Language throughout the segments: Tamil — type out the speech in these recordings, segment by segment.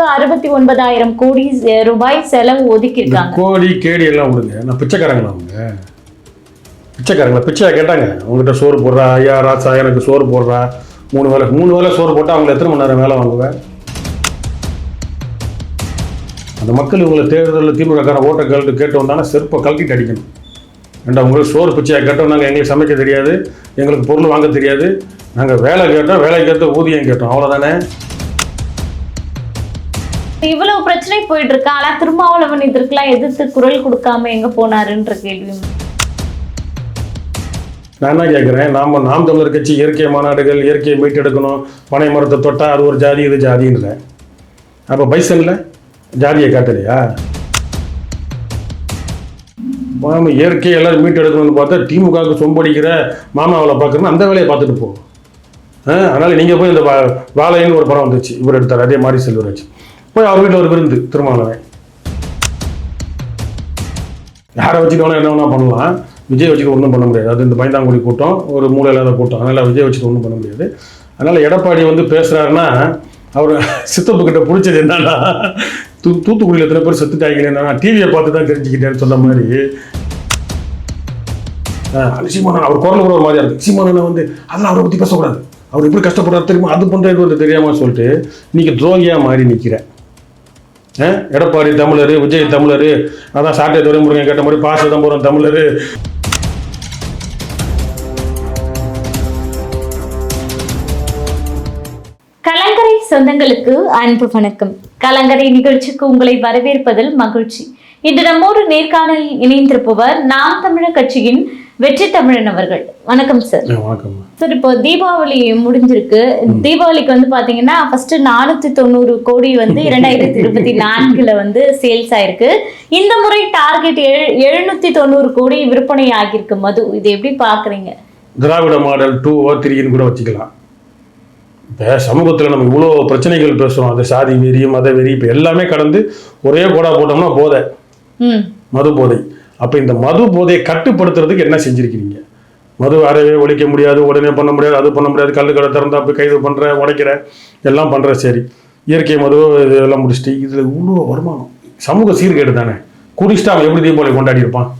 69,000 கோடி ரூபாய் செலவு ஒதுக்கியிருக்காங்க. கோடி கேடி எல்லாம் விடுங்க. நான் பிச்சைக்காரங்களா அவங்க? பிச்சைக்காரங்களா? பிச்சையா கேட்டாங்க உங்ககிட்ட சோறு போடுறா ஐயா ராசா எனக்கு சோறு போடுறா 3 வேளை சோறு போட்டால் அவங்களை எத்தனை மணி நேரம் வேலை வாங்குவேன்? அந்த மக்கள் இவங்களை தேர்தலில் திமுகக்கார ஓட்டை கேட்டு வந்தாங்கன்னா செருப்பை கழட்டிட்டு அடிக்கணும். ஏண்டா உங்களுக்கு சோறு பிச்சையாக கேட்டோம், நாங்கள் எங்களுக்கு சமைக்க தெரியாது, எங்களுக்கு பொருள் வாங்க தெரியாது, நாங்கள் வேலை கேட்டோம், வேலைக்கு ஏற்ற ஊதியம் கேட்டோம், அவ்வளோதானே. இவ்வளவு பிரச்சனை போயிட்டு இருக்கு. ஆனா திருமாவளவன் இதற்கெல்லாம் எதிர்த்து குரல் கொடுக்காம எங்க போனாருன்ற கேள்வி நான் என்ன கேட்குறேன், நாம் தமிழர் கட்சி இயற்கை மாநாடுகள், இயற்கையை மீட்டெடுக்கணும், பனை மரத்தை தொட்டால் அது ஒரு ஜாதி இது ஜாதின்ற, அப்போ பைசனில் ஜாதியை காட்டலையா? மாமா இயற்கையை எல்லாரும் மீட்டெடுக்கணும்னு பார்த்தா திமுகவுக்கு சொம்படிக்கிற மாமாவளை பார்க்கணும்னு அந்த வேலையை பார்த்துட்டு போகும். அதனால் நீங்கள் போய் இந்த வாழைன்னு ஒரு படம் வந்துச்சு, இவர் எடுத்தார், அதே மாதிரி செல்வராஜ் போய் அவர் வீட்டில் ஒரு விருந்து திருமாவளவன். யாரை வச்சுட்டு வேணா என்ன வேணா பண்ணலாம், விஜய் வச்சுட்டு ஒன்றும் பண்ண முடியாது. அது இந்த பயந்தாங்குடி கூட்டம், ஒரு மூளை இல்லாத கூட்டம், அதனால் விஜய் வச்சுட்டு ஒன்றும் பண்ண முடியாது. அதனால் எடப்பாடி வந்து பேசுகிறாருன்னா அவர் சித்தப்புக்கிட்ட பிடிச்சது என்னன்னா, தூத்துக்குடியில் எத்தனை பேர் செத்துட்டாங்க என்னன்னா டிவியை பார்த்து தான் தெரிஞ்சுக்கிட்டேன்னு சொன்ன மாதிரி. சீமானன் அவர் குரல் கூட ஒரு மாதிரியா இருக்கு. சீமானனை வந்து அதெல்லாம் அவரை பற்றி பேசக்கூடாது, அவர் எப்படி கஷ்டப்படுறாரு தெரியுமா, அது பண்ணுறது வந்து தெரியாமல் சொல்லிட்டு இன்னைக்கு துரோகியாக மாறி நிற்கிறேன். எடப்பாடி தமிழர், விஜய் தமிழர், அதான் சாட்டை துறைமுருகன் கேட்ட மாதிரி பா சிதம்பரம் தமிழர். கலங்கரை சொந்தங்களுக்கு அன்பு வணக்கம். கலங்கரை நிகழ்ச்சிக்கு உங்களை வரவேற்பதில் மகிழ்ச்சி. இன்று நம்மோடு நேர்காணலில் இணைந்திருப்பவர் நாம் தமிழர் கட்சியின் வெற்றி தமிழன் அவர்கள். வணக்கம் சார். வணக்கம் சார். இப்போ தீபாவளி முடிஞ்சிருக்கு. தீபாவளிக்கு வந்து பாத்தீங்கன்னா ஃபர்ஸ்ட் 490 கோடி வந்து 2024 வந்து சேல்ஸ் ஆயிருக்கு. இந்த முறை டார்கெட் 790 கோடி விற்பனை ஆகியிருக்கு மது. இது எப்படி பாக்குறீங்க? திராவிட மாடல் 2 or 3 கூட வச்சுக்கலாம். இப்போ சமூகத்தில் நம்ம இவ்வளோ பிரச்சனைகள் பேசுகிறோம், அது சாதி வெறி மத வெறி இப்போ எல்லாமே கடந்து ஒரே கோடா போட்டோம்னா போதை, மது போதை. அப்போ இந்த மது போதையை கட்டுப்படுத்துறதுக்கு என்ன செஞ்சுருக்கிறீங்க? மது அறவே ஒழிக்க முடியாது, உடனே பண்ண முடியாது, அது பண்ண முடியாது, கல் கடை திறந்தா போய் கைது பண்ணுற, உடைக்கிற, எல்லாம் பண்ணுற. சரி, இயற்கை மது இதெல்லாம் முடிச்சுட்டு இதில் இவ்வளோ வருமானம், சமூக சீர்கேடு தானே. குடிச்சிட்டு அவன் எப்படி தீபாவளி கொண்டாடி இருப்பான்?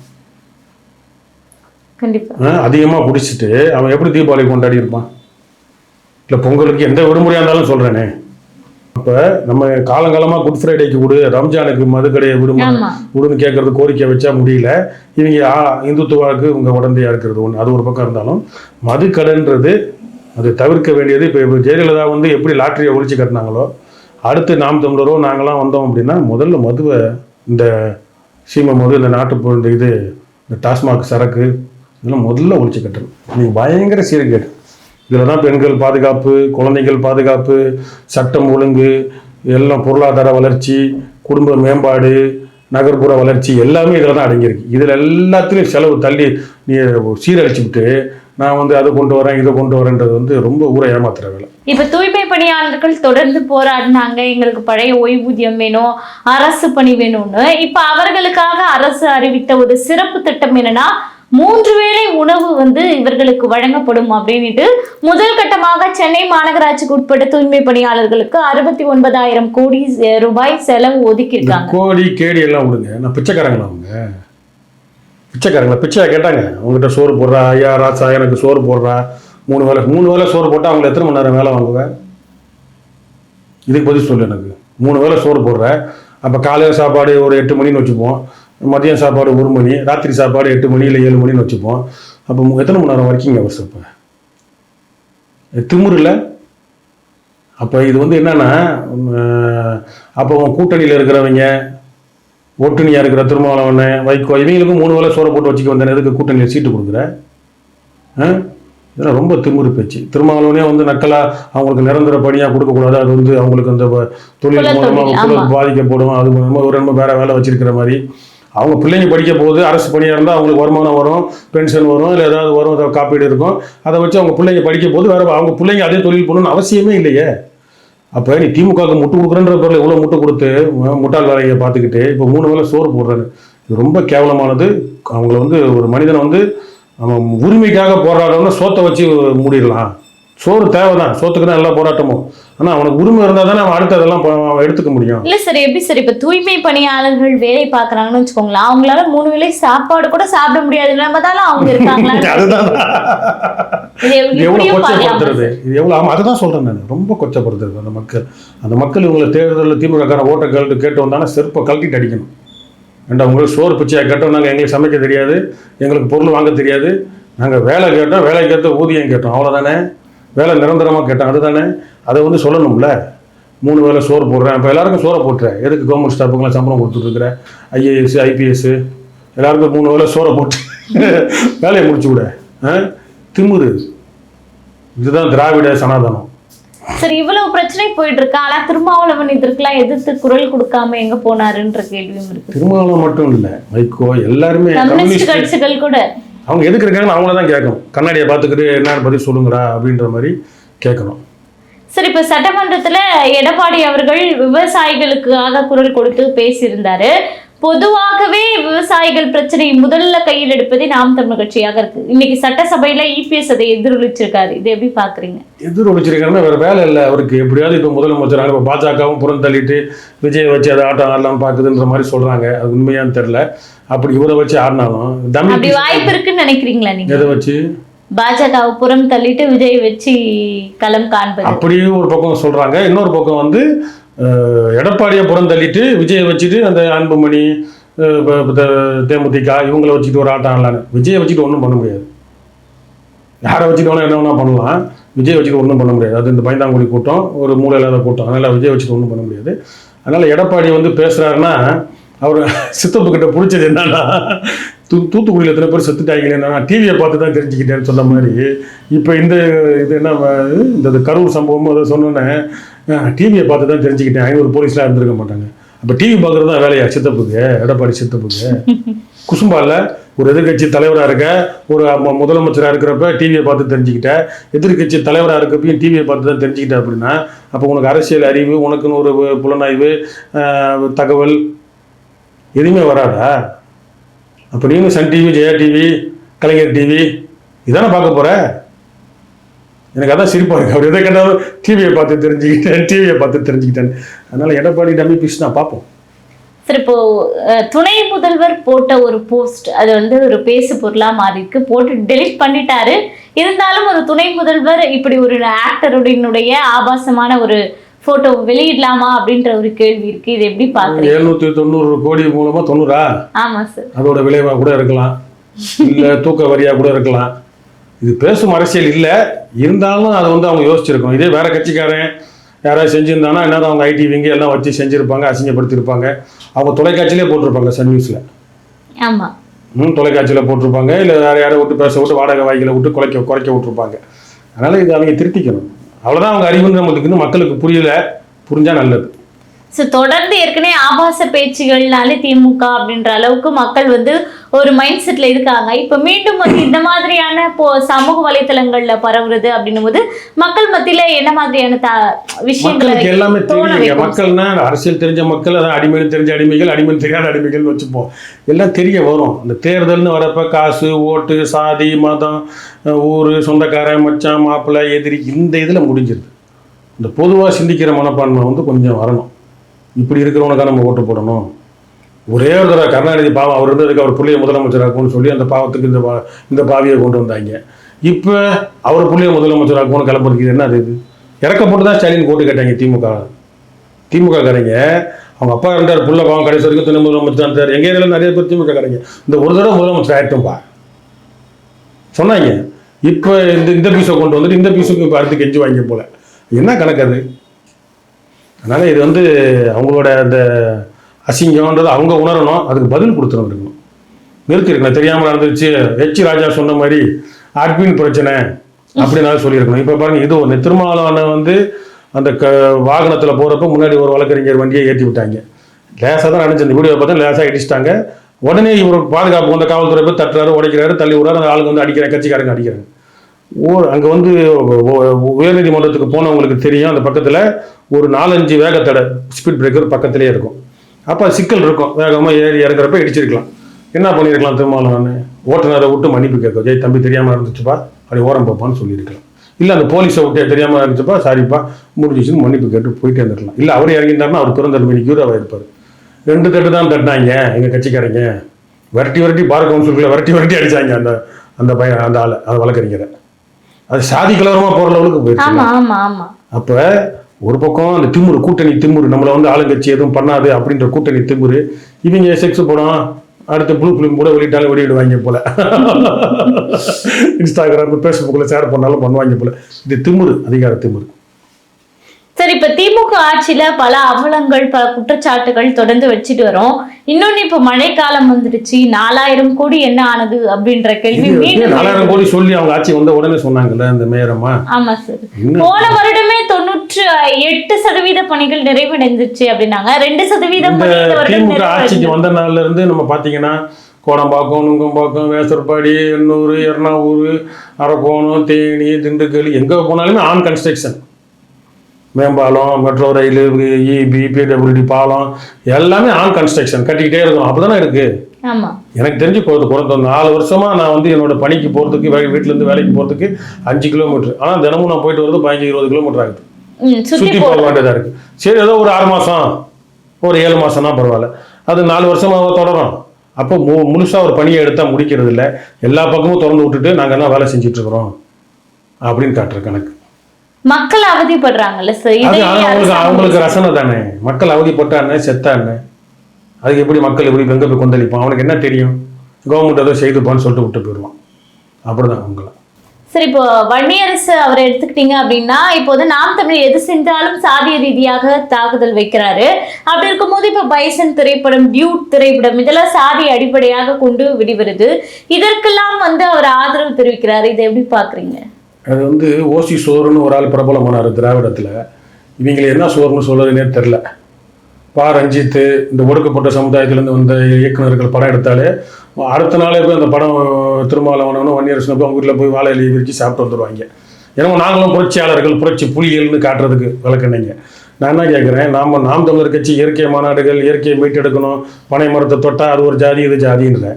கண்டிப்பாக அதிகமாக குடிச்சிட்டு அவன் எப்படி தீபாவளி கொண்டாடி இருப்பான்? இல்லை பொங்கலுக்கு எந்த விடுமுறையாக இருந்தாலும் சொல்கிறேனே. அப்போ நம்ம காலங்காலமாக குட் ஃப்ரைடேக்கு விடு, ரம்ஜானுக்கு மதுக்கடையை விடுன்னு கேட்கறது கோரிக்கை வச்சா முடியல. இவங்க இந்துத்துவாவுக்கு இவங்க உடந்தையாக இருக்கிறது ஒன்று, அது ஒரு பக்கம் இருந்தாலும் மதுக்கடைன்றது அது தவிர்க்க வேண்டியது. இப்போ ஜெயலலிதா வந்து எப்படி லாட்டரியை ஒழிச்சு கட்டினாங்களோ, அடுத்து நாம் தமிழரோ நாங்களாம் வந்தோம் அப்படின்னா முதல்ல மதுவை, இந்த சீமை மது, இந்த நாட்டு இந்த டாஸ்மாக் சரக்கு இதெல்லாம் முதல்ல ஒழிச்சு கட்டணும். நீங்கள் பயங்கர சீர்கேடு. இதில் தான் பெண்கள் பாதுகாப்பு, குழந்தைகள் பாதுகாப்பு, சட்டம் ஒழுங்கு, எல்லாம் பொருளாதார வளர்ச்சி, குடும்ப மேம்பாடு, நகர்ப்புற வளர்ச்சி எல்லாமே இதில் தான் அடங்கியிருக்கு. இதில் எல்லாத்துலேயும் செலவு தள்ளி நீ சீரழிச்சுக்கிட்டு நான் வந்து அதை கொண்டு வரேன் இதை கொண்டு வரேன்றது வந்து ரொம்ப ஊரை ஏமாத்துற வேலை. இப்போ தூய்மை பணியாளர்கள் தொடர்ந்து போராடினாங்க, எங்களுக்கு பழைய ஓய்வூதியம் வேணும், அரசு பணி வேணும்னு. இப்போ அவர்களுக்காக அரசு அறிவித்த ஒரு சிறப்பு திட்டம் என்னன்னா 3 வேளை உணவு வந்து இவர்களுக்கு வழங்கப்படும் அப்படின்ட்டு முதல் கட்டமாக சென்னை மாநகராட்சிக்கு உட்பட்ட தூய்மை பணியாளர்களுக்கு 69,000 கோடி ரூபாய் செலவு ஒதுக்கியிருக்காங்க. கோடி கேடி எல்லாம் விடுங்க. நான் பிச்சைக்காரங்களா அவங்க? பிச்சைக்காரங்களா? பிச்சையா கேட்டாங்க உங்ககிட்ட சோறு போடுறா ஐயா ராசா எனக்கு சோறு போடுறா 3 வேளை சோறு போட்டால் அவங்களை எத்தனை மணி நேரம் வேலை வாங்குவேன்? இதுக்கு பதில் சொல்லு எனக்கு. 3 வேளை சோறு போடுறேன், அப்போ காலையில் சாப்பாடு ஒரு 8 மணின்னு வச்சுப்போம், மதியம் சாப்பாடு 1 மணி, ராத்திரி சாப்பாடு 8 மணி இல்லை 7 மணின்னு வச்சுப்போம். அப்போ எத்தனை மணி நேரம் ஒர்க்கிங் ஹவர்ஸ்? இப்போ திமுறில். அப்போ இது வந்து என்னன்னா, அப்போ கூட்டணியில் இருக்கிறவங்க, ஒட்டுணியாக இருக்கிற திருமாவளவன், வைகோ இவங்களுக்கும் 3 வேளை சோறை போட்டு வச்சுக்க வந்தேன். எதுக்கு கூட்டணியில் சீட்டு கொடுக்குற? இதெல்லாம் ரொம்ப திமுறு பேச்சு. திருமாவளவனே வந்து நக்கலா அவங்களுக்கு நிரந்தர பணியாக கொடுக்கக்கூடாது, அது வந்து அவங்களுக்கு அந்த தொழில் மூலமாக பாதிக்கப்படும், அது மூலமாக ஒரு ரொம்ப வேற வேலை வச்சிருக்கிற மாதிரி. அவங்க பிள்ளைங்க படிக்க போகுது, அரசு பணியாக இருந்தால் அவங்களுக்கு வருமானம் வரும், பென்ஷன் வரும், இல்லை ஏதாவது வரும், ஏதாவது காப்பீடு இருக்கும், அதை வச்சு அவங்க பிள்ளைங்க படிக்க போது வேறு அவங்க பிள்ளைங்க அதே தொழில் பண்ணணும்னு அவசியமே இல்லையே. அப்போ நீ திமுகவுக்கு முட்டு கொடுக்குறன்ற பொருள் இவ்வளோ முட்டு கொடுத்து முட்டாள் வேலையை பார்த்துக்கிட்டு இப்போ 3 வேளை சோறு போடுறாரு. இது ரொம்ப கேவலமானது. அவங்கள வந்து ஒரு மனிதனை வந்து நம்ம உரிமைக்காக போராடுறோம்னா சோத்தை வச்சு மூடிடலாம், சோறு தேவைதான், சோத்துக்கு தான் எல்லா போராட்டமும். ஆனா அவனுக்கு உரிமை இருந்தா தானே அவன் அடுத்து அதெல்லாம் எடுத்துக்க முடியும். இல்ல சார், எப்படி சார் இப்ப தூய்மை பணியாளர்கள் வேலை பாக்குறாங்கன்னு வச்சுக்கோங்களேன், அவங்களால 3 வேளை சாப்பாடு கூட சாப்பிட முடியாது, நம்ம தானே அவங்க இருக்காங்களா? அதுதான் எவ்வளவு கொச்சப்படுத்துறது, இது எவ்வளவு. ஆமா, அதுதான் சொல்றேன் நான், ரொம்ப கொச்சப்படுத்துறது அந்த மக்கள் இவங்களை தேர்தலில் திமுக ஓட்டை கேட்டு வந்தாங்கன்னா செருப்பை கழட்டிட்டு அடிக்கணும். ஏண்டா உங்களுக்கு சோறு பிச்சையா கேட்டோம், நாங்கள் எங்களுக்கு சமைக்க தெரியாது, எங்களுக்கு பொருள் வாங்க தெரியாது, நாங்கள் வேலை கேட்டோம், வேலைக்கு ஏற்ற ஊதியம் கேட்டோம், அவ்வளோதானே, வேலை நிரந்தரமாக கேட்டோம், அதுதானே. அதை வந்து சொல்லணும்ல. 3 வேளை சோறு போடுறேன், இப்போ எல்லாருக்கும் சோறை போட்டுறேன், எதுக்கு கவர்மெண்ட் ஸ்டாஃபுக்கெல்லாம் சம்பளம் கொடுத்துட்ருக்குறேன், IAS IPS எல்லாருக்கும் 3 வேளை சோறை போட்டு வேலையை முடிச்சு விட திமுரு. இதுதான் திராவிட சனாதனம். சரி, இவ்வளவு பிரச்சனை போயிட்டு இருக்கா, ஆனா திருமாவளவன் இதற்கெல்லாம் எதிர்த்து குரல் கொடுக்காம எங்க போனாருன்ற கேள்வியும் இருக்கு. திருமாவளவன் மட்டும் இல்லை, வைகோ, எல்லாருமே கம்யூனிஸ்ட் கட்சிகள் கூட அவங்க எதுக்கு இருக்காங்கன்னு அவங்கள தான் கேட்கணும். கண்ணாடியை பார்த்துக்கிட்டு என்னன்னு பதில் சொல்லுங்கடா அப்படின்ற மாதிரி கேட்கணும். சரி, இப்ப சட்டமன்றத்துல எடப்பாடி அவர்கள் விவசாயிகளுக்காக குரல் கொடுத்து பேசியிருந்தாரு. பொதுவாகவே விவசாயிகள் பிரச்சனை முதல்ல கையில் எடுப்பதே நாம் தமிழர் கட்சியாக இருக்கு. இன்னைக்கு சட்டசபையில EPS அதை எதிரொலிச்சிருக்காரு. இது எப்படி பாக்குறீங்க? எதிரொலிச்சிருக்காருன்னா வேற வேலை இல்லை அவருக்கு. எப்படியாவது இப்போ முதலமைச்சராக இப்போ பாஜகவும் புறம் தள்ளிட்டு விஜய் வச்சு அதை ஆட்டம் ஆடலாம் பாக்குதுன்ற மாதிரி சொல்றாங்க. அது உண்மையான்னு தெரியல. அப்படி இவரை வச்சு ஆடினாலும் அப்படி வாய்ப்பு இருக்குன்னு நினைக்கிறீங்களா நீங்க? எதை வச்சு? பாஜகவை புறம் தள்ளிட்டு விஜய் வச்சு களம் காண்பது அப்படியும் ஒரு பக்கம் சொல்றாங்க. இன்னொரு பக்கம் வந்து எடப்பாடியை புறம் தள்ளிட்டு விஜயை வச்சுட்டு அந்த அன்புமணி தேமுதிக இவங்களை வச்சுட்டு ஒரு ஆட்டம் ஆடலான்னு. விஜயை வச்சுட்டு ஒன்றும் பண்ண முடியாது. யாரை வச்சுட்டு வேணா என்ன வேணா பண்ணலாம், விஜய் வச்சுட்டு ஒன்றும் பண்ண முடியாது. அது இந்த பைந்தாங்குடி கூட்டம், ஒரு மூளை இல்லாத கூட்டம். அதனால் விஜய் வச்சுட்டு ஒன்றும் பண்ண முடியாது. அதனால் எடப்பாடி வந்து பேசுகிறாருன்னா அவர் சித்தப்பு கிட்ட பிடிச்சது என்னன்னா, தூத்துக்குடியில் எத்தனை பேர் செத்துட்டாங்களே, நான் டிவியை பார்த்து தான் தெரிஞ்சுக்கிட்டேன்னு சொன்ன மாதிரி இப்போ இது என்ன இந்த கரூர் சம்பவமும் அதை சொன்னோன்னே டிவியை பார்த்து தான் தெரிஞ்சுக்கிட்டேன். 500 போலீஸ்லாம் இருந்திருக்க மாட்டாங்க. அப்போ டிவி பார்க்குறது தான் வேலையா சித்தப்புக்கு, எடப்பாடி சித்தப்புக்கு? குசும்பால ஒரு எதிர்கட்சி தலைவராக இருக்க, ஒரு முதலமைச்சராக இருக்கிறப்ப டிவியை பார்த்து தெரிஞ்சுக்கிட்டேன், எதிர்கட்சி தலைவராக இருக்கப்பையும் டிவியை பார்த்து தான் தெரிஞ்சுக்கிட்டேன் அப்படின்னா அப்போ உனக்கு அரசியல் அறிவு, உனக்குன்னு ஒரு புலனாய்வு தகவல் எதுவுமே வராதா? அப்போ நீங்களும் சன் டிவி, ஜெயா டிவி, கலைஞர் டிவி இதானே பார்க்க போகிற? எனக்கு அதான் சிரிப்பாக இருக்கு. அவர் எதை கேட்டாலும் டிவியை பார்த்து தெரிஞ்சுக்கிட்டேன். அதனால எடப்பாடி டம்மி பீஸ் தான் பார்ப்போம். சரி, இப்போ துணை முதல்வர் போட்ட ஒரு போஸ்ட் அது வந்து ஒரு பேசு பொருளா மாறி இருக்கு. போட்டு டெலிட் பண்ணிட்டாரு. இருந்தாலும் ஒரு துணை முதல்வர் இப்படி ஒரு ஆக்டருடைய ஆபாசமான ஒரு போட்டோ வெளியிடலாமா அப்படின்ற ஒரு கேள்வி இருக்கு. இது எப்படி பாக்குறீங்க? 790 கோடி மூலமா 90? ஆமா சார். அதோட விளைவா கூட இருக்கலாம், இல்ல தூக்க வரியா கூட இருக்கலாம். இது பேசும் அரசியல் இல்லை. இருந்தாலும் அதை வந்து அவங்க யோசிச்சிருக்கணும். இதே வேற கட்சிக்காரன் யாராவது செஞ்சிருந்தாங்கன்னா என்ன அவங்க ஐடி விங்க எல்லாம் வச்சு செஞ்சிருப்பாங்க, அசிங்கப்படுத்திருப்பாங்க. அவங்க தொலைக்காட்சியிலே போட்டிருப்பாங்க, சன் நியூஸ்ல. ஆமா, தொலைக்காட்சியில போட்டிருப்பாங்க, இல்லை வேற யாரை விட்டு பேச விட்டு வாடகை வாய்களை விட்டு குறைக்க விட்டுருப்பாங்க. அதனால இது அவங்க திருத்திக்கணும். அவ்வளோதான். அவங்க அறிவுன்னு நம்மளுக்கு மக்களுக்கு புரியல, புரிஞ்சா நல்லது. ஸோ தொடர்ந்து ஏற்கனவே ஆபாச பேச்சுகள்னாலே திமுக அப்படின்ற அளவுக்கு மக்கள் வந்து ஒரு மைண்ட் செட்ல இருக்காங்க. இப்போ மீண்டும் வந்து இந்த மாதிரியான சமூக வலைத்தளங்கள்ல பரவுறது அப்படின்னும் போது மக்கள் மத்தியில என்ன மாதிரியான விஷயங்கள் எல்லாமே தெரியும். மக்கள்னா அரசியல் தெரிஞ்ச மக்கள், அதான் அடிமைன்னு தெரிஞ்ச அடிமைகள், அடிமைன்னு தெரியாத அடிமைகள் வச்சுப்போம். எல்லாம் தெரிய வரும். அந்த தேர்தல்னு வரப்ப காசு, ஓட்டு, சாதி, மதம், ஊர், சொந்தக்காரன், மச்சான், மாப்பிள்ளை, எதிரி, இந்த இதில் முடிஞ்சிருது. இந்த பொதுவாக சிந்திக்கிற மனப்பான்மை வந்து கொஞ்சம் வரணும். இப்படி இருக்கிறவனுக்காக நம்ம ஓட்டு போடணும். ஒரே ஒரு தடவை கருணாநிதி பாவம் அவர் இருந்ததுக்கு அவர் பிள்ளைய முதலமைச்சராக்கும்னு சொல்லி அந்த பாவத்துக்கு இந்த பாவியை கொண்டு வந்தாங்க. இப்போ அவர் பிள்ளைய முதலமைச்சராக்கும்னு கிளம்புறதுக்கு என்ன இது? இறக்கப்பட்டு தான் ஸ்டாலின் ஓட்டு கேட்டாங்க திமுக காரங்க. அவங்க அப்பா இருந்தார், புள்ள பாவம் கடைசி வரைக்கும் துணை முதலமைச்சர் இருந்தார். எங்கள் ஏரியாவில் நிறைய பேர் திமுக காரங்க இந்த ஒரு தடவை முதலமைச்சர் ஆயிட்டும்பா சொன்னாங்க. இப்போ இந்த பீஸை கொண்டு வந்துட்டு இந்த பீஸுக்கு இப்போ அடுத்து கெஞ்சி வாங்க போல. என்ன கணக்கு அது? அதனால் இது வந்து அவங்களோட அந்த அசிங்கம்ன்றது அவங்க உணரணும். அதுக்கு பதில் கொடுத்துருக்கணும், நிறுத்திருக்கணும். தெரியாமல் நடந்துருச்சு, H ராஜா சொன்ன மாதிரி அட்மின் பிரச்சனை அப்படின்னாலும் சொல்லியிருக்கணும். இப்போ பாருங்கள், இது ஒன்று. திருமாவளவன் வந்து அந்த வாகனத்தில் போகிறப்ப முன்னாடி ஒரு வழக்கறிஞர் வண்டியை ஏற்றி விட்டாங்க. லேசாக தான் நினச்சி இந்த வீடியோ பார்த்தா லேசாக இடிச்சிட்டாங்க. உடனே இவர் பாதுகாப்பு வந்த காவல்துறை போய் தட்டுறாரு, உடைக்கிறாரு, தள்ளி விடுறாரு. அந்த ஆளுங்க வந்து அடிக்கிறாங்க, கட்சிக்காரங்க அடிக்கிறாங்க. அங்கே வந்து உயர்நீதிமன்றத்துக்கு போனவங்களுக்கு தெரியும், அந்த பக்கத்தில் ஒரு 4-5 வேகத்தடை ஸ்பீட் பிரேக்கர் பக்கத்திலே இருக்கும். அப்போ சிக்கல் இருக்கும். வேகமாக ஏறி இறங்குறப்ப இடிச்சிருக்கலாம். என்ன பண்ணியிருக்கலாம்? திருமாவளவன் ஓட்டுநரை விட்டு மன்னிப்பு கேட்கும், ஜெய் தம்பி தெரியாமல் இருந்துச்சுப்பா, அப்படி ஓரம் போப்பான்னு சொல்லியிருக்கலாம். இல்லை அந்த போலீஸை விட்டு தெரியாமல் இருந்துச்சப்பா சாரிப்பா முடிஞ்சிச்சுன்னு மன்னிப்பு கேட்டு போயிட்டே இருந்துக்கலாம். இல்லை அவர் இறங்கிட்டாருன்னா அவர் பெருந்தன்மைக்கு அவர் இருப்பார். 2 தட்டு தான் தட்டினாங்க எங்கள் கட்சிக்காரங்க, விரட்டி பார் கவுன்சிலுக்குள்ள விரட்டி அடிச்சாங்க அந்த அந்த பையன் அந்த ஆளை அந்த வழக்கறிஞரை. அது சாதி கலவரமாக போகிற லெவலுக்கு போயிடுச்சு. அப்போ ஒரு பக்கம் அந்த திமுரு கூட்டணி திமுரு நம்மளை வந்து ஆளுங்கட்சி எதுவும் பண்ணாது அப்படின்ற கூட்டணி திமுரு, இவங்க செக்ஸ் படம் அடுத்த ப்ளூ ஃபிலிம் கூட வெளியிடுவாங்க போல, இன்ஸ்டாகிராம் ஃபேஸ்புக்கில் ஷேர் பண்ணாலும் பண்ணுவாங்க போல. இது திமுரு, அதிகார திமுரு. சரி, இப்ப திமுக ஆட்சியில பல அவலங்கள் பல குற்றச்சாட்டுகள் தொடர்ந்து வச்சுட்டு வரோம். இன்னொன்னு இப்ப மழைக்காலம் வந்துடுச்சு, 4000 கோடி என்ன ஆனது அப்படின்ற கேள்வி மீண்டும் 4000 கோடி சொல்லி அவங்க ஆட்சி வந்த உடனே சொன்னாங்கல்ல இந்த மேயரமா. ஆமா சார், போன வருடமே 98% பணிகள் நிறைவடைந்துச்சு அப்படின்னாங்க. 2% திமுக ஆட்சிக்கு வந்த நாள்ல இருந்து நம்ம பாத்தீங்கன்னா கோடம்பாக்கம், நுங்கம்பாக்கம், வேசர்பாடி, எண்ணூர், எர்ணாவூர், அரக்கோணம், தேனி, திண்டுக்கல் எங்க போனாலுமே ஆன் கன்ஸ்ட்ரக்ஷன். மேம்பாலம், மெட்ரோ ரயில், இபி, பிடபிள்யூடி பாலம் எல்லாமே ஆன் கன்ஸ்ட்ரக்ஷன் கட்டிக்கிட்டே இருக்கும். அப்படிதானே இருக்கு. எனக்கு தெரிஞ்சு குறைந்த 4 வருஷமா நான் வந்து என்னோட பணிக்கு போறதுக்கு வீட்டுல இருந்து வேலைக்கு போறதுக்கு 5 கிலோமீட்டர், ஆனா தினமும் நான் போயிட்டு வரது 15-20 கிலோமீட்டர் ஆகுது. சுத்தி போக வேண்டியதா இருக்கு. சரி, ஏதோ ஒரு 6 மாசம் ஒரு 7 மாசம்னா பரவாயில்ல, அது 4 வருஷமா தொடரும். அப்போ முழுசா ஒரு பணியை எடுத்தா முடிக்கிறது இல்லை, எல்லா பக்கமும் திறந்து விட்டுட்டு நாங்க என்ன வேலை செஞ்சுட்டு இருக்கிறோம் அப்படின்னு காட்டுற கணக்கு. மக்கள் அவதிப்படுறாங்கல்ல சார், அவங்களுக்கு ரசனை தானே. மக்கள் அவதிப்பட்டானே செத்தானே, அதுக்கு எப்படி மக்கள் எப்படி எங்க போய் கொந்தளிப்பான்? அவனுக்கு என்ன தெரியும்? கவர்மெண்ட் ஏதோ செய்துப்பான்னு சொல்லிட்டு விட்டு போயிடுவான். அப்படிதான் அவங்கள. சரி, இப்போ வன்னியரசு அவரை எடுத்துக்கிட்டீங்க அப்படின்னா, இப்போ வந்து நாம் தமிழ் எது சென்றாலும் சாதிய ரீதியாக தாக்குதல் வைக்கிறாரு. அப்படி இருக்கும்போது இப்போ பைசன் திரைப்படம், டியூட் திரைப்படம் இதெல்லாம் சாதிய அடிப்படையாக கொண்டு வெளிவருது. இதற்கெல்லாம் வந்து அவர் ஆதரவு தெரிவிக்கிறாரு. இதை எப்படி பாக்குறீங்க? அது வந்து ஓசி சோறுன்னு ஒரு ஆள் பிரபலமானார் திராவிடத்தில். இவங்களை என்ன சோறுன்னு சொல்றதுன்னே தெரில. ரஞ்சித் இந்த ஒடுக்கப்பட்ட சமுதாயத்திலேருந்து வந்த இயக்குநர்கள் படம் எடுத்தாலே அடுத்த நாளே போய் அந்த படம் திருமாவளவனும் வன்னியரசனை போய் அவங்க வீட்டில் போய் வாழை இலையை விரிச்சு சாப்பிட்டு வந்துடுவாங்க. ஏன்னா நாங்களும் புரட்சியாளர்கள், புரட்சி புலிகள்னு காட்டுறதுக்கு விளக்குனீங்க. நான் என்ன கேட்குறேன், நாம் தமிழர் கட்சி இயற்கை மாநாடுகள், இயற்கையை மீட்டெடுக்கணும், பனை மரத்தை தொட்டால் அது ஒரு ஜாதி இது ஜாதின்ற.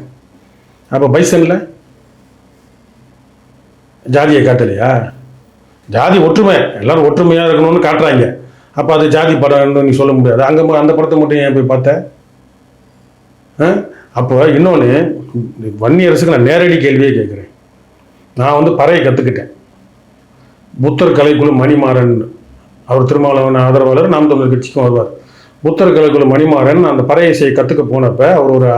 அப்போ பைசனில் ஜாதியை காட்டலையா? ஜாதி ஒற்றுமை, எல்லாரும் ஒற்றுமையாக இருக்கணும்னு காட்டுறாங்க. அப்போ அது ஜாதி படம்னு நீ சொல்ல முடியாது. அங்கே அந்த படத்தை மட்டும் ஏன் போய் பார்த்த? அப்போ இன்னொன்று, வன்னியரசுக்கு நான் நேரடி கேள்வியே கேட்குறேன். நான் வந்து பறையை கற்றுக்கிட்டேன். புத்தர் கலைக்குழு மணிமாறன், அவர் திருமாவளவன் ஆதரவாளர், நாம் தமிழர் கட்சிக்கும் வருவார். புத்தர் கலைக்குழு மணிமாறன் அந்த பறை இசையை கற்றுக்க போனப்போ அவர் ஒரு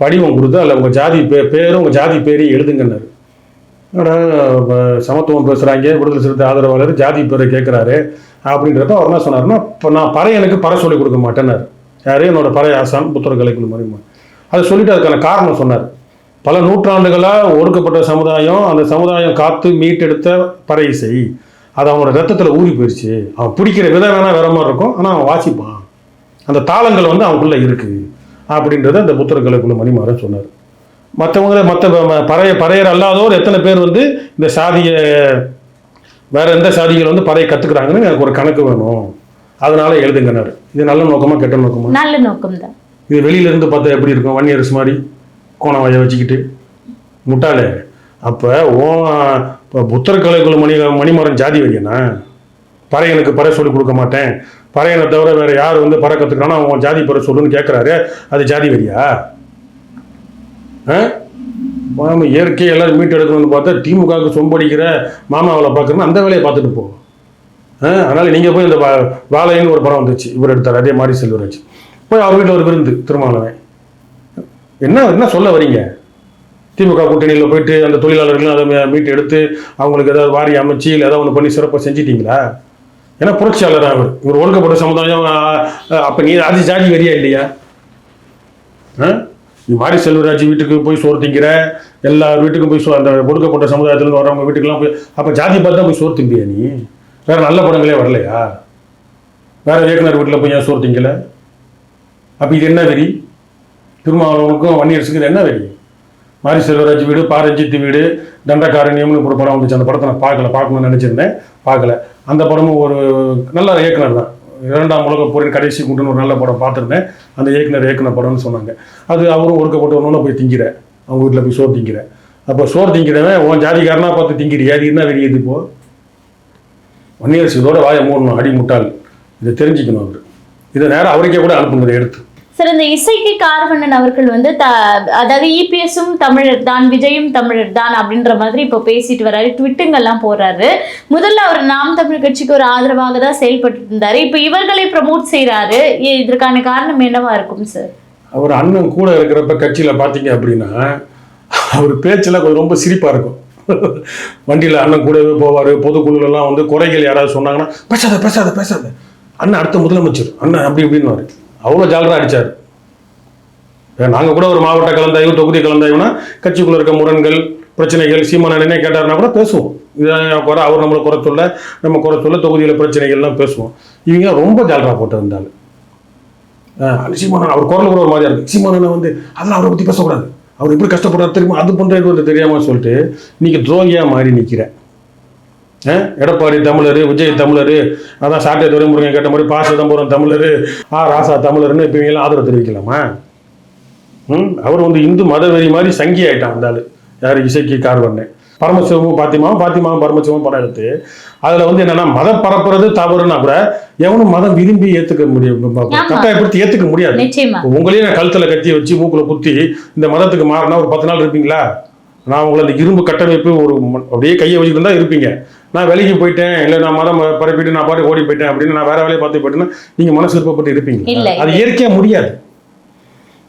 படிவம் கொடுத்து அதில் உங்கள் ஜாதி பேரும் உங்கள் ஜாதி பேரையும் எழுதுங்கன்னாரு. சமத்துவம் பேசுகிறாங்க, விடுதலை சிறுத்தை ஆதரவாளர் ஜாதி பேரை கேட்குறாரு அப்படின்றப்ப அவர் என்ன சொன்னார்னா, இப்போ நான் எனக்கு பறை சொல்லிக் கொடுக்க மாட்டேன்னாரு. யார்? என்னோட பறை ஆசான் புத்தர் கலைக்குழு மணிமாறன். அதை சொல்லிட்டு அதுக்கான காரணம் சொன்னார். பல நூற்றாண்டுகளாக ஒடுக்கப்பட்ட சமுதாயம், அந்த சமுதாயம் காத்து மீட்டெடுத்த பறை இசை அது அவனோட ரத்தத்தில் ஊறி போயிடுச்சு. அவன் பிடிக்கிற விதம் வேணா வேற மாதிரி இருக்கும், ஆனால் அவன் வாசிப்பான், அந்த தாளங்கள் வந்து அவனுக்குள்ள இருக்கு அப்படின்றத அந்த புத்தர் கலைக்குழு மணிமாறன் சொன்னார். மற்ற பறையர் அல்லாதோர் எத்தனை பேர் வந்து இந்த சாதியை வேற எந்த சாதிகள் வந்து பறையை கற்றுக்குறாங்கன்னு எனக்கு ஒரு கணக்கு வேணும், அதனால எழுதுங்கன்னாரு. இது நல்ல நோக்கமா கெட்ட நோக்கமா? நல்ல நோக்கம் தான். இது வெளியில இருந்து பார்த்தா எப்படி இருக்கும்? வன்னியரசு மாதிரி கோணம் வாயை வச்சுக்கிட்டு முட்டாளே. அப்போ புத்தர் கலைக்குழு மணிமாறன் ஜாதி வரியனா? பறையனுக்கு பறை சொல்லி கொடுக்க மாட்டேன், பறையனை தவிர வேற யார் வந்து பறை கற்றுக்கிறானோ அவன் ஜாதி பறை சொல்லுன்னு கேட்குறாரு, அது ஜாதி வரியா? இயற்கை எல்லாரும் மீட்டு எடுக்கணும்னு பார்த்தா திமுகவுக்கு சொம்படிக்கிற மாமாவளை பார்க்கணும்னு அந்த வேலையை பார்த்துட்டு போகும். அதனால நீங்கள் போய் இந்த வாழைன்னு ஒரு படம் வந்துச்சு, இவர் எடுத்தார், அதே மாதிரி செல்வராஜ் போய் அவர் வீட்டில் ஒரு விருந்து திருமாவளவன். என்ன சொல்ல வரீங்க? திமுக கூட்டணியில் போயிட்டு அந்த தொழிலாளர்களும் அதை மீட்டு எடுத்து அவங்களுக்கு ஏதாவது வாரி அமைச்சு இல்லை ஏதாவது ஒன்று பண்ணி சிறப்பாக செஞ்சிட்டீங்களா? ஏன்னா புரட்சியாளர் இவர் ஒடுக்கப்பட்ட சமுதாயம். அப்போ நீ அது ஜாதி வரியா இல்லையா? நீ மாரி செல்வராஜ் வீட்டுக்கு போய் சோறு திங்கிற, எல்லா வீட்டுக்கும் போய் அந்த ஒடுக்கப்பட்ட சமுதாயத்துலேருந்து வரவங்க வீட்டுக்கெல்லாம் போய், அப்போ ஜாதி பார்த்து தான் போய் சோறு திம்பியா? நீ வேற நல்ல படங்களே வரலையா? வேற இயக்குனர் வீட்டில் போய் ஏன் சோறு திங்கலை? அப்போ இது என்ன வெறி? திருமாவளவனுக்கும் வன்னியரசுக்கு இது என்ன வெறி? மாரி செல்வராஜ் வீடு, ரஞ்சித் வீடு, தண்டகாரண்யம்னு ஒரு படம் வந்துச்சு. அந்த படத்தை நான் பார்க்கணும்னு நினச்சிருந்தேன், பார்க்கல. அந்த படமும் ஒரு நல்ல இயக்குனர் தான். 2ஆம் உலக போரின் கடைசி கூட்டுன்னு ஒரு நல்ல படம் பார்த்துருந்தேன். அந்த இயக்குனர் படம்னு சொன்னாங்க. அது அவரும் ஒடுக்கப்பட்ட ஒன்று போய் திங்கிற, அவங்க வீட்டில் போய் சோறு திங்கிற. அப்போ சோறு திங்கிறவன் உன் ஜாதிக்காரனா பார்த்து திங்கிறியா? அது என்ன வெறியது? இப்போ வன்னியரசு இதோட வாயை மூடணும், அடி முட்டாள், இதை தெரிஞ்சுக்கணும் அவர். இதை நேரம் அவருக்கே கூட அனுப்புங்க எடுத்து. சார், இந்த இசைக்கு கார்வண்ணன் அவர்கள் வந்து அதாவது இபிஎஸும் தமிழர் தான், விஜயும் தமிழர் தான் அப்படின்ற மாதிரி இப்போ பேசிட்டு வர்றாரு, ட்விட்டுங்கெல்லாம் போடுறாரு. முதல்ல அவர் நாம் தமிழ் கட்சிக்கு ஒரு ஆதரவாக தான் செயல்பட்டு இருந்தாரு. இப்போ இவர்களை ப்ரமோட் செய்யறாரு. இதற்கான காரணம் என்னவா இருக்கும் சார்? அவர் அண்ணன் கூட இருக்கிறப்ப கட்சியில் பார்த்தீங்க அப்படின்னா அவர் பேச்செல்லாம் கொஞ்சம் ரொம்ப சிரிப்பாக இருக்கும். வண்டியில் அண்ணன் கூடவே போவார். பொதுக்குழுலாம் வந்து குறைகள் யாராவது சொன்னாங்கன்னா பேசாத பேசாத பேசாத, அண்ணன் அடுத்த முதலமைச்சர் அண்ணன் அப்படி இப்படின்னு அவ்வளோ ஜாலராக அடித்தார். நாங்கள் கூட ஒரு மாவட்ட கலந்தாய்வு, தொகுதி கலந்தாய்வுனா கட்சிக்குள்ளே இருக்க முரண்கள், பிரச்சனைகள் சீமான் என்ன கேட்டார்னா கூட பேசுவோம். இதை குறை, அவர் நம்மளை குறை சொல்ல, நம்ம குறை சொல்ல, தொகுதியில் பிரச்சனைகள்லாம் பேசுவோம். இவங்க ரொம்ப ஜாலராக போட்டு இருந்தாலும் சீமானன் அவர் குரல் கூட ஒரு மாதிரியா இருக்கு. சீமானனை வந்து அதெல்லாம் அவரை பற்றி பேசக்கூடாது, அவர் எப்படி கஷ்டப்படுறாரு தெரியுமா, அது பண்ணுறது தெரியாமல் சொல்லிட்டு நீங்கள் துரோகியாக மாறி நிற்கிறேன். எடப்பாடி தமிழர், விஜய் தமிழர், அதான் சாட்டை துரைமுருகன் கேட்ட மாதிரி பா சிதம்பரம் தமிழர், ராசா தமிழர்னு இப்போ இவங்கெல்லாம் ஆதரவு தெரிவிக்கலாமா? அவர் வந்து இந்து மதவெறி மாதிரி சங்கி ஆயிட்டான் அந்த ஆளு. யார்? இசைக்கு கார்வண்ணன். பரமசிவமும் பாத்திமாவும் பரமசிவமும் படம் எடுத்து அதில் வந்து என்னன்னா மதம் பரப்புறது தவறுனா கூட எவனும் மதம் விரும்பி ஏற்றுக்க முடியும், கட்டாயப்படுத்தி ஏற்றுக்க முடியாது. உங்களையும் நான் கழுத்தில் கத்தி வச்சு மூக்குல குத்தி இந்த மதத்துக்கு மாறினா ஒரு 10 நாள் இருப்பீங்களா? நான் உங்களை அந்த இரும்பு கட்டமைப்பு ஒரு அப்படியே கையை வச்சுட்டு தான் இருப்பீங்க. நான் வேலைக்கு போயிட்டேன், இல்லை நான் மதம் பரப்பிட்டு நான் பாட்டு ஓடி போயிட்டேன் அப்படின்னு நான் வேற வேலையை பார்த்து போயிட்டேன்னா நீங்கள் மனசு விருப்பப்பட்டு இருப்பீங்க. அது இயற்கையாக முடியாது.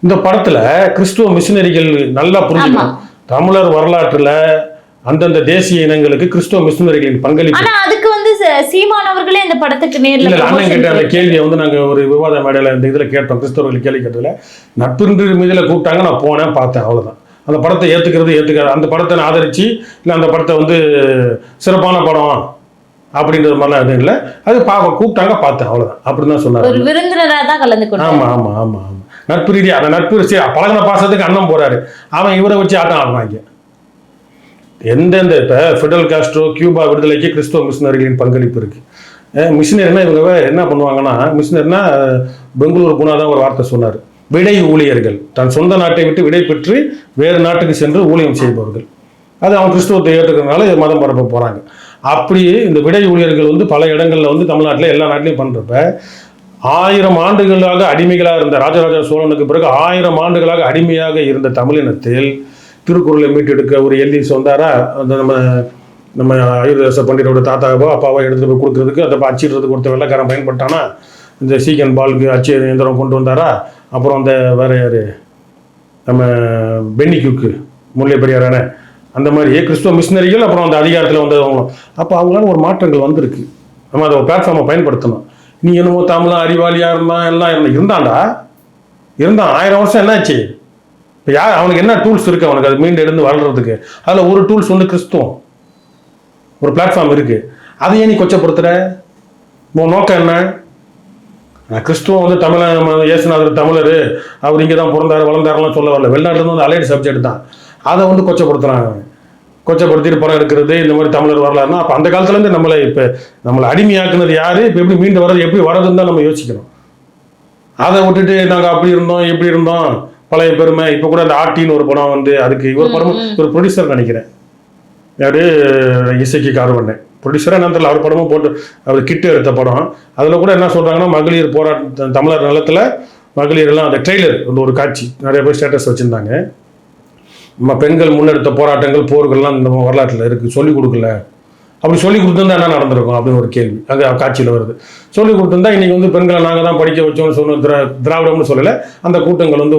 இந்த படத்துல கிறிஸ்துவ மிஷினரிகள் நல்லா புரிஞ்சுக்கணும். தமிழர் வரலாற்றுல அந்தந்த தேசிய இனங்களுக்கு கிறிஸ்துவ மிஷினரிகளின் பங்களிப்பு. அதுக்கு வந்து சீமான் அவர்களே இந்த படத்துக்கு நேர்ல அண்ணன் கேட்ட அந்த கேள்வியை வந்து நாங்க ஒரு விவாத மேடையில இந்த இதுல கேட்டோம். கிறிஸ்தவர்கள் கேள்வி கேட்டதுல நட்பின்றி மீதில கூப்பிட்டாங்க, நான் போனேன் பார்த்தேன், அவ்வளவுதான். அந்த படத்தை ஏத்துக்கிறது அந்த படத்தை ஆதரிச்சு இல்லை அந்த படத்தை வந்து சிறப்பான படம் அப்படின்றது மாதிரிலாம் எதுவும் இல்லை. அது கூப்பிட்டாங்க பார்த்தேன், அவ்வளவுதான். அப்படின்னு தான் சொன்னார். ஒரு விருந்தினராக தான் கலந்துக்கணும். ஆமா ஆமா ஆமா ஆமா. நட்பு ரீதியா அந்த நட்பு பழகின பாசத்துக்கு அண்ணன் போறாரு, அவன் இவரை வச்சு ஆட்டம் ஆடுறாங்க. எந்தெந்த இப்போ ஃபிடல் காஸ்ட்ரோ கியூபா விடுதலைக்கு கிறிஸ்துவ மிஷினரிகளின் பங்களிப்பு இருக்கு. மிஷினரினா இவங்க என்ன பண்ணுவாங்கன்னா, மிஷினரினா பெங்களூர் குணா தான் ஒரு வார்த்தை சொன்னார், விடை ஊழியர்கள், தன் சொந்த நாட்டை விட்டு விடை பெற்று வேறு நாட்டுக்கு சென்று ஊழியம் செய்பவர்கள். அது அவங்க கிறிஸ்துவத்தை ஏற்றுக்கிறதுனால மதம் பரப்ப போறாங்க. அப்படியே இந்த விடை ஊழியர்கள் வந்து பல இடங்கள்ல வந்து தமிழ்நாட்டில் எல்லா நாட்டிலையும் பண்றப்ப 1000 ஆண்டுகளாக அடிமைகளாக இருந்த ராஜராஜ சோழனுக்கு பிறகு 1000 ஆண்டுகளாக அடிமையாக இருந்த தமிழினத்தில் திருக்குறளை மீட்டெடுக்க ஒரு எல்லிஸ் வந்தாரா? அந்த நம்ம ஆயுர்வேத பண்டிதரோட தாத்தாவோ அப்பாவோ எடுத்துட்டு போய் கொடுக்கறதுக்கு அதை அச்சிடுறதுக்கு ஒருத்தர் வெள்ளைக்காரன் பயன்பட்டானா? இந்த சீக்கன் பாலுக்கு அச்சு இயந்திரம் கொண்டு வந்தாரா? அப்புறம் அந்த வேற யாரு, நம்ம பென்னி குக்கு, முல்லை பெரியாரான அந்த மாதிரி கிறிஸ்துவ மிஷினரிகள் அப்புறம் அந்த அதிகாரத்தில் வந்தவங்களும். அப்போ அவங்களால ஒரு மாற்றங்கள் வந்திருக்கு. நம்ம அதை பிளாட்ஃபார்மை பயன்படுத்தணும். நீ என்னமோ தமிழ் அறிவாளியா இருந்தான் எல்லாம் இருந்தான்டா, இருந்தான் 1000 வருஷம் என்னாச்சு? இப்போ யார் அவனுக்கு என்ன டூல்ஸ் இருக்கு அவனுக்கு அது மீண்டும் எழுந்து வளர்றதுக்கு? அதில் ஒரு டூல்ஸ் வந்து கிறிஸ்துவம், ஒரு பிளாட்ஃபார்ம் இருக்கு. அதை ஏன் நீ கொச்சப்படுத்துற? உன் நோக்கம் என்ன? கிறிஸ்துவம் வந்து தமிழ இயேசுநாதர் தமிழர், அவர் இங்கே தான் பிறந்தாரு வளர்ந்தாரெல்லாம் சொல்ல வரல, வெளிநாட்டுல வந்து அலைடு சப்ஜெக்ட் தான். அதை வந்து கொச்சப்படுத்துறாங்க. கொச்சப்படுத்திட்டு படம் எடுக்கிறது இந்த மாதிரி தமிழர் வரலாறுனா, அப்போ அந்த காலத்துலேருந்து நம்மளை அடிமையாக்குனது யாரு? இப்போ எப்படி மீண்டு வர்றது, எப்படி வர்றதுன்னு தான் நம்ம யோசிக்கணும். அதை விட்டுட்டு நாங்கள் அப்படி இருந்தோம் இப்படி இருந்தோம் பழைய பெருமை. இப்போ கூட அந்த ஆர்டின்னு ஒரு படம் வந்து அதுக்கு இவர் படம் ஒரு ப்ரொடியூசர் நினைக்கிறேன், யாரு இசைக்கு கார்வண்ணன் ப்ரொடியூசராக என்ன தெரியல, அவர் படமும் போட்டு அவர் கிட்டு எடுத்த படம். அதில் கூட என்ன சொல்கிறாங்கன்னா, மகளிர் போராட்டம் தமிழர் நிலத்தில் மகளிர் எல்லாம் அந்த ட்ரெய்லர் வந்து ஒரு காட்சி நிறைய பேர் ஸ்டேட்டஸ் வச்சுருந்தாங்க. நம்ம பெண்கள் முன்னெடுத்த போராட்டங்கள் போர்கள்லாம் இந்த வரலாற்றில் இருக்குது, சொல்லிக் கொடுக்கல. அப்படி சொல்லிக் கொடுத்துருந்தா என்ன நடந்திருக்கும் அப்படின்னு ஒரு கேள்வி அங்கே காட்சியில் வருது. சொல்லிக் கொடுத்துருந்தா இன்றைக்கி வந்து பெண்களை நாங்கள் தான் படிக்க வச்சோம்னு சொன்ன திராவிடம்னு சொல்லலை, அந்த கூட்டங்கள் வந்து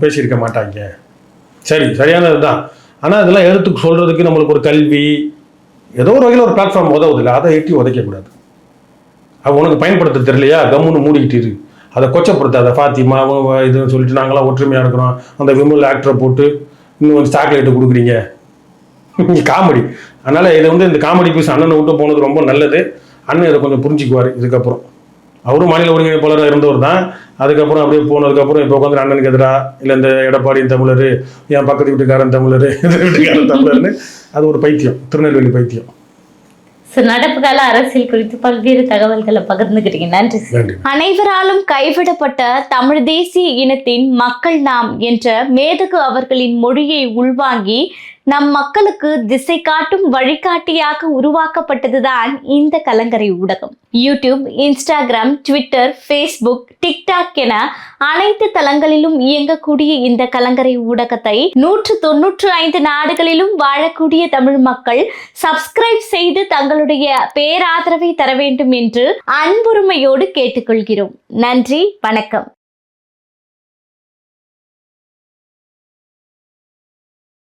பேசியிருக்க மாட்டாங்க. சரியானது தான். ஆனால் இதெல்லாம் எடுத்து சொல்கிறதுக்கு நம்மளுக்கு ஒரு கல்வி ஏதோ ஒரு வகையில் ஒரு பிளாட்ஃபார்ம் உதவுதில்லை, அதை எட்டி உதைக்கக்கூடாது. அது உனக்கு பயன்படுத்த தெரியலையா, கம்முன்னு மூடிக்கிட்டு இரு, அதை கொச்சப்படுத்தாத. ஃபாத்திமா இதுன்னு சொல்லிட்டு நாங்களாம் ஒற்றுமையாக இருக்கிறோம், அந்த விமல் ஆக்டரை போட்டு இன்னும் கொஞ்சம் சாக்லேட்டு கொடுக்குறீங்க, காமெடி. அதனால் இதை வந்து இந்த காமெடி பீஸ் அண்ணனை விட்டு போனது ரொம்ப நல்லது. அண்ணன் இதை கொஞ்சம் புரிஞ்சுக்குவார். இதுக்கப்புறம் அவரும் மாநில ஒருங்கிணைப்பாளராக இருந்தவர் தான். அதுக்கப்புறம் அப்படியே போனதுக்கப்புறம் இப்போ உட்காந்து அண்ணனுக்கு எதிராக இல்லை இந்த எடப்பாடியின் தமிழர், என் பக்கத்து வீட்டுக்காரன் தமிழர், வீட்டுக்காரன் தமிழர்னு அது ஒரு பைத்தியம், திருநெல்வேலி பைத்தியம். நடப்பு கால அரசியல் குறித்து பல்வேறு தகவல்களை பகிர்ந்துக்கிட்டீங்க. நன்றி சார். நன்றி. அனைவராலும் கைவிடப்பட்ட தமிழ் தேசிய இனத்தின் மக்கள் நாம் என்ற மேதகு அவர்களின் மொழியை உள்வாங்கி நம் மக்களுக்கு திசை காட்டும் வழிகாட்டியாக உருவாக்கப்பட்டதுதான் இந்த கலங்கரை ஊடகம். YouTube, Instagram, Twitter, Facebook, TikTok என அனைத்து தளங்களிலும் இயங்கக்கூடிய இந்த கலங்கரை ஊடகத்தை 195 நாடுகளிலும் வாழக்கூடிய தமிழ் மக்கள் சப்ஸ்கிரைப் செய்து தங்களுடைய பேராதரவை தர வேண்டும் என்று அன்புரிமையோடு கேட்டுக்கொள்கிறோம். நன்றி, வணக்கம்.